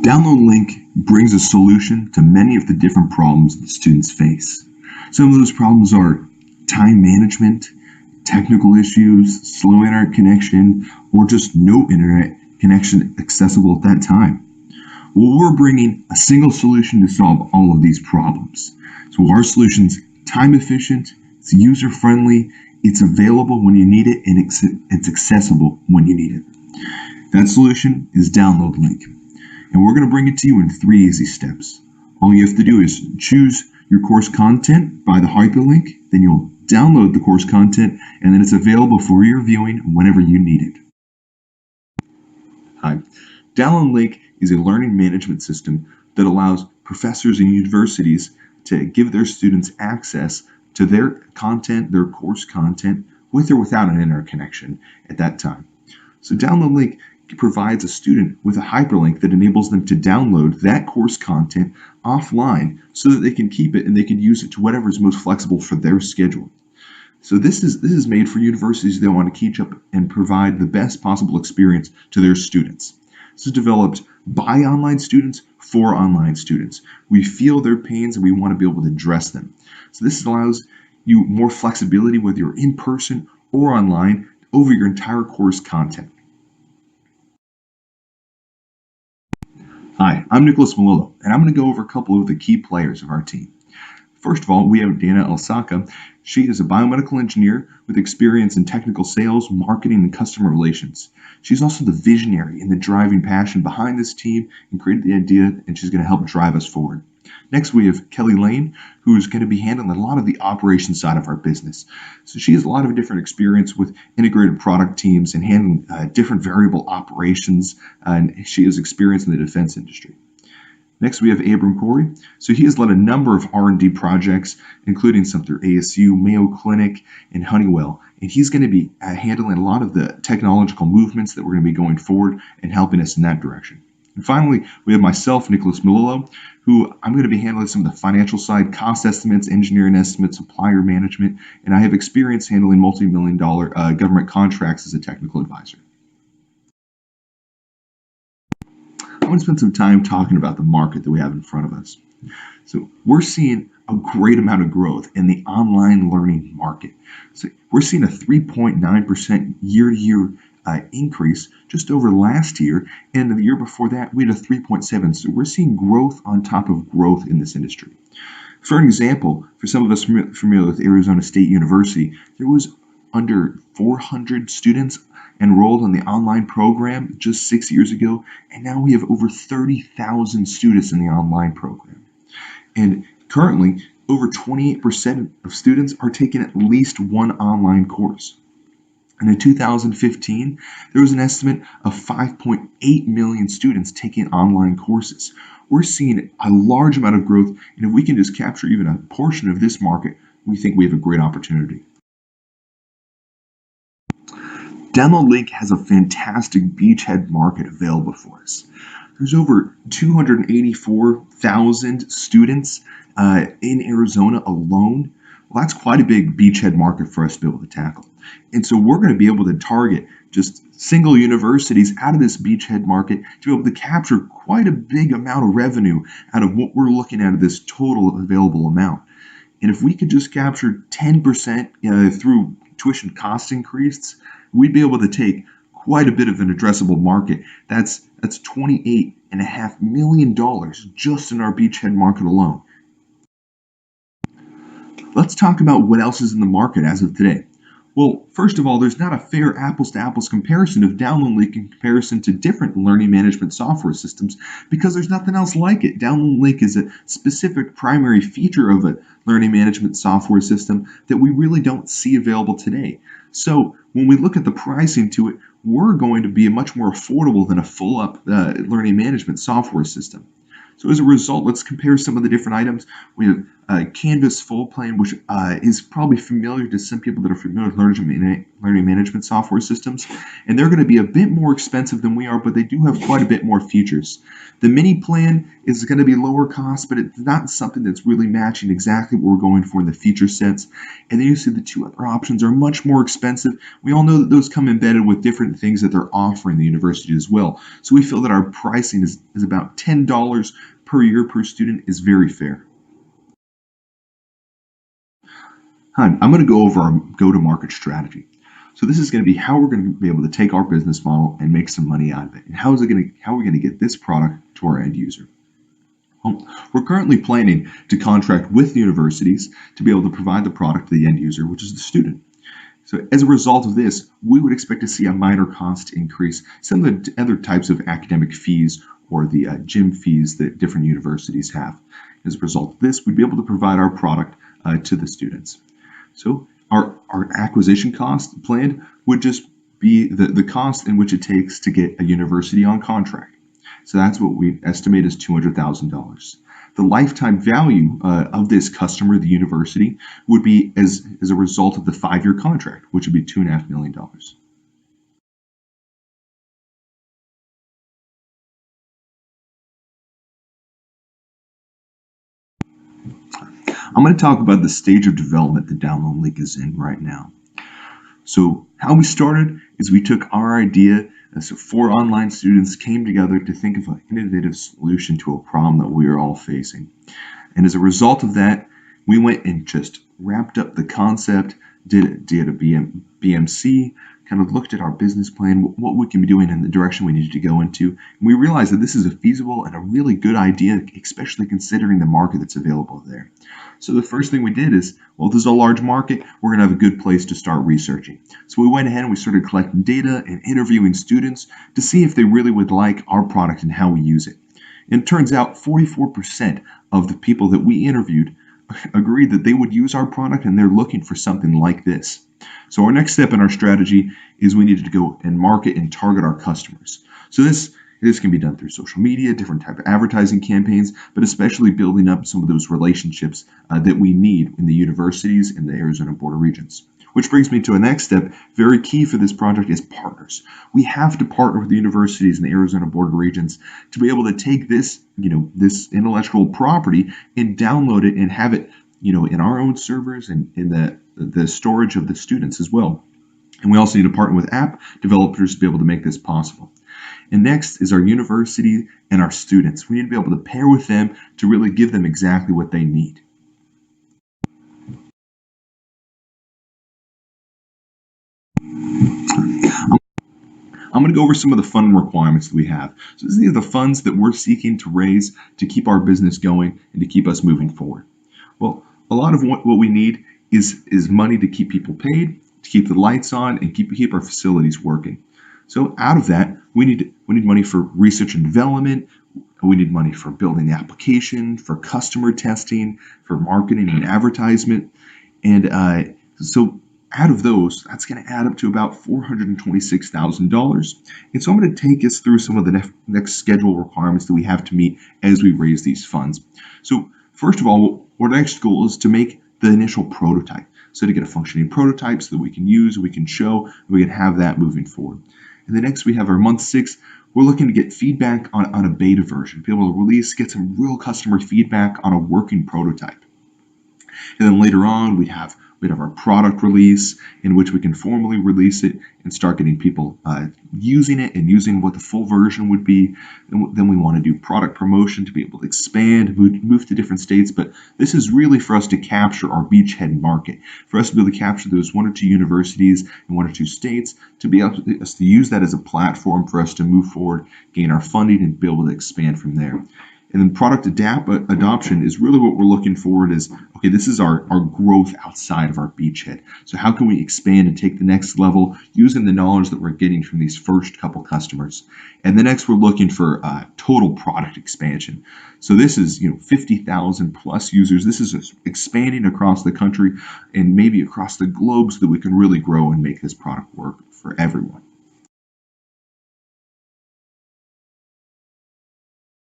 Download Link brings a solution to many of the different problems that students face. Some of those problems are time management, technical issues, slow internet connection, or just no internet connection accessible at that time. Well, we're bringing a single solution to solve all of these problems. So our solution's time efficient, it's user friendly, it's available when you need it, and it's accessible when you need it. That solution is Download Link. And we're going to bring it to you in 3 easy steps. All you have to do is choose your course content by the hyperlink, then you'll download the course content, and then it's available for your viewing whenever you need it. Hi. Download Link is a learning management system that allows professors and universities to give their students access to their content, their course content, with or without an internet connection at that time. So Download Link provides a student with a hyperlink that enables them to download that course content offline so that they can keep it and they can use it to whatever is most flexible for their schedule. So this is made for universities that want to keep up and provide the best possible experience to their students. This is developed by online students for online students. We feel their pains and we want to be able to address them. So this allows you more flexibility whether you're in person or online over your entire course content. Hi, I'm Nicholas Melillo, and I'm going to go over a couple of the key players of our team. First of all, we have Dana Elsaka. She is a biomedical engineer with experience in technical sales, marketing, and customer relations. She's also the visionary and the driving passion behind this team and created the idea, and she's going to help drive us forward. Next, we have Kelly Lane, who is going to be handling a lot of the operations side of our business. So she has a lot of different experience with integrated product teams and handling different variable operations, and she has experience in the defense industry. Next, we have Abram Corey. So he has led a number of R&D projects, including some through ASU, Mayo Clinic, and Honeywell. And he's going to be handling a lot of the technological movements that we're going to be going forward and helping us in that direction. And finally, we have myself, Nicholas Melillo, who I'm going to be handling some of the financial side, cost estimates, engineering estimates, supplier management, and I have experience handling multi-million-dollar government contracts as a technical advisor. I want to spend some time talking about the market that we have in front of us. So we're seeing a great amount of growth in the online learning market. So we're seeing a 3.9% year-to-year increase just over last year, and the year before that we had a 3.7%. So we're seeing growth on top of growth in this industry. For an example, for some of us familiar with Arizona State University, there was under 400 students enrolled in the online program just 6 years ago, and now we have over 30,000 students in the online program. And currently, over 28% of students are taking at least one online course. And in 2015, there was an estimate of 5.8 million students taking online courses. We're seeing a large amount of growth, and if we can just capture even a portion of this market, we think we have a great opportunity. Download Link has a fantastic beachhead market available for us. There's over 284,000 students in Arizona alone. Well, that's quite a big beachhead market for us to be able to tackle. And so we're going to be able to target just single universities out of this beachhead market to be able to capture quite a big amount of revenue out of what we're looking at of this total available amount. And if we could just capture 10% through tuition cost increase, we'd be able to take quite a bit of an addressable market. That's $28.5 million just in our beachhead market alone. Let's talk about what else is in the market as of today. Well, first of all, there's not a fair apples-to-apples comparison of Download Link in comparison to different learning management software systems because there's nothing else like it. Download Link is a specific primary feature of a learning management software system that we really don't see available today. So when we look at the pricing to it, we're going to be much more affordable than a full-up learning management software system. So as a result, let's compare some of the different items. We have Canvas full plan, which is probably familiar to some people that are familiar with learning management software systems. And they're going to be a bit more expensive than we are, but they do have quite a bit more features. The mini plan is going to be lower cost, but it's not something that's really matching exactly what we're going for in the feature sets. And then you see the two other options are much more expensive. We all know that those come embedded with different things that they're offering the university as well. So we feel that our pricing is about $10 per year per student is very fair. I'm going to go over our go-to-market strategy. So this is going to be how we're going to be able to take our business model and make some money out of it. And how are we going to get this product to our end user? Well, we're currently planning to contract with universities to be able to provide the product to the end user, which is the student. So as a result of this, we would expect to see a minor cost increase, some of the other types of academic fees or the gym fees that different universities have. As a result of this, we'd be able to provide our product to the students. So our acquisition cost planned would just be the cost in which it takes to get a university on contract. So that's what we estimate as $200,000. The lifetime value of this customer, the university, would be as a result of the 5-year contract, which would be $2.5 million. I'm going to talk about the stage of development that Download Link is in right now. So how we started is we took our idea, so 4 online students came together to think of an innovative solution to a problem that we were all facing. And as a result of that, we went and just wrapped up the concept, did a BMC, kind of looked at our business plan, what we can be doing in the direction we needed to go into. And we realized that this is a feasible and a really good idea, especially considering the market that's available there. So the first thing we did is, well, this is a large market, we're going to have a good place to start researching. So we went ahead and we started collecting data and interviewing students to see if they really would like our product and how we use it. And it turns out 44% of the people that we interviewed agreed that they would use our product and they're looking for something like this. So our next step in our strategy is we needed to go and market and target our customers. So this can be done through social media, different type of advertising campaigns, but especially building up some of those relationships that we need in the universities and the Arizona border regions. Which brings me to a next step, very key for this project is partners. We have to partner with the universities in the Arizona border regions to be able to take this, this intellectual property and download it and have it, in our own servers and in the storage of the students as well. And we also need to partner with app developers to be able to make this possible. And next is our university and our students. We need to be able to pair with them to really give them exactly what they need. I'm going to go over some of the fund requirements that we have. So these are the funds that we're seeking to raise to keep our business going and to keep us moving forward. Well, a lot of what we need is money to keep people paid, to keep the lights on, and keep our facilities working. So out of that, we need money for research and development. We need money for building the application, for customer testing, for marketing and advertisement. And so out of those, that's going to add up to about $426,000. And so I'm going to take us through some of the next schedule requirements that we have to meet as we raise these funds. So first of all, our next goal is to make the initial prototype. So to get a functioning prototype so that we can use, we can show, we can have that moving forward. And then next we have our month 6. We're looking to get feedback on a beta version, be able to release, get some real customer feedback on a working prototype. And then later on, we'd have our product release in which we can formally release it and start getting people using it and using what the full version would be. And then we want to do product promotion to be able to expand, move to different states. But this is really for us to capture our beachhead market, for us to be able to capture those 1 or 2 universities in 1 or 2 states, to be able to use that as a platform for us to move forward, gain our funding, and be able to expand from there. And then product adoption is really what we're looking forward is, okay, this is our growth outside of our beachhead. So how can we expand and take the next level using the knowledge that we're getting from these first couple customers? And the next we're looking for total product expansion. So this is 50,000 plus users. This is expanding across the country and maybe across the globe so that we can really grow and make this product work for everyone.